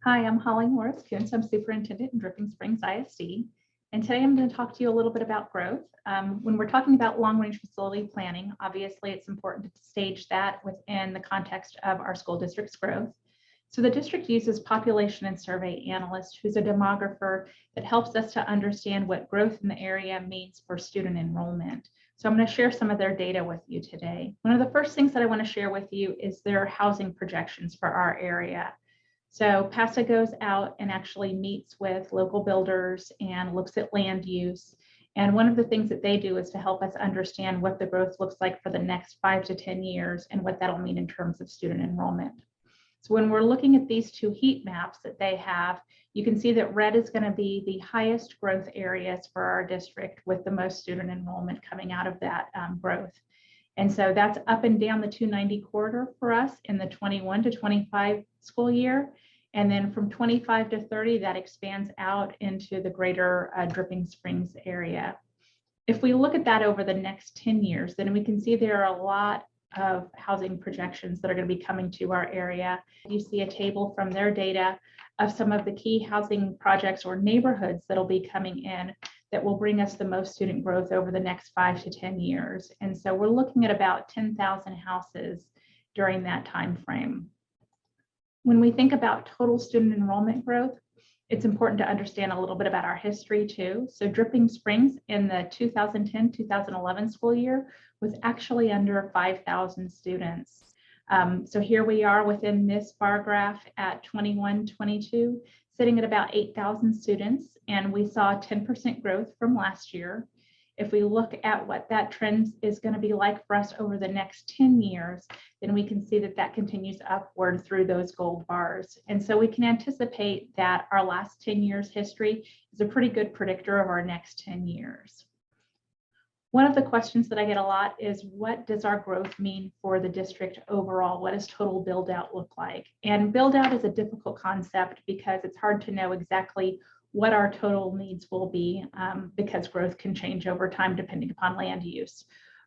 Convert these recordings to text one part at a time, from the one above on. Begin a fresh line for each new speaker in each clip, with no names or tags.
Hi, I'm Holly Morris-Kuentz. I'm Superintendent in Springs ISD. And today I'm going to talk to you a little bit about growth. When we're talking about long-range facility planning, obviously it's important to stage that within the context of our school district's growth. So the district uses population and survey analyst, who's a demographer that helps us to understand what growth in the area means for student enrollment. So I'm going to share some of their data with you today. One of the first things that I want to share with you is their housing projections for our area. So PASA goes out and actually meets with local builders and looks at land use. And one of the things that they do is to help us understand what the growth looks like for the next 5 to 10 years and what that'll mean in terms of student enrollment. So when we're looking at these two heat maps that they have, you can see that red is going to be the highest growth areas for our district with the most student enrollment coming out of that growth. And so that's up and down the 290 corridor for us in the 21 to 25 school year. And then from 25 to 30, that expands out into the greater Dripping Springs area. If we look at that over the next 10 years, then we can see there are a lot of housing projections that are going to be coming to our area. You see a table from their data of some of the key housing projects or neighborhoods that'll be coming in that will bring us the most student growth over the next 5 to 10 years. And so we're looking at about 10,000 houses during that time frame. When we think about total student enrollment growth, it's important to understand a little bit about our history too. So Dripping Springs in the 2010-2011 school year was actually under 5,000 students. So here we are within this bar graph at 21-22, sitting at about 8,000 students, and we saw 10% growth from last year. If we look at what that trend is going to be like for us over the next 10 years, then we can see that that continues upward through those gold bars. And so we can anticipate that our last 10 years history is a pretty good predictor of our next 10 years. One of the questions that I get a lot is, what does our growth mean for the district overall? What does total build out look like? And build out is a difficult concept because it's hard to know exactly what our total needs will be because growth can change over time depending upon land use.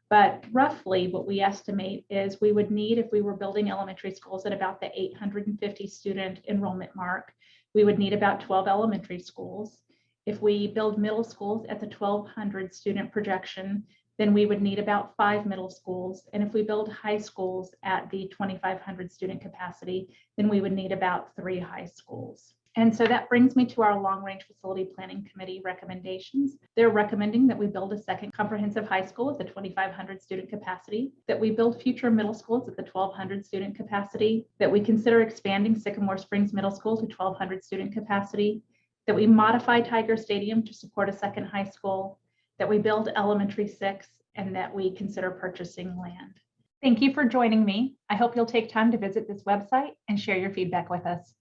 But roughly what we estimate is we would need, if we were building elementary schools at about the 850 student enrollment mark, we would need about 12 elementary schools. If we build middle schools at the 1,200 student projection, then we would need about 5 middle schools. And if we build high schools at the 2,500 student capacity, then we would need about 3 high schools. And so that brings me to our long-range facility planning committee recommendations. They're recommending that we build a second comprehensive high school at the 2,500 student capacity, that we build future middle schools at the 1,200 student capacity, that we consider expanding Sycamore Springs Middle School to 1,200 student capacity, that we modify Tiger Stadium to support a second high school, that we build elementary 6, and that we consider purchasing land. Thank you for joining me. I hope you'll take time to visit this website and share your feedback with us.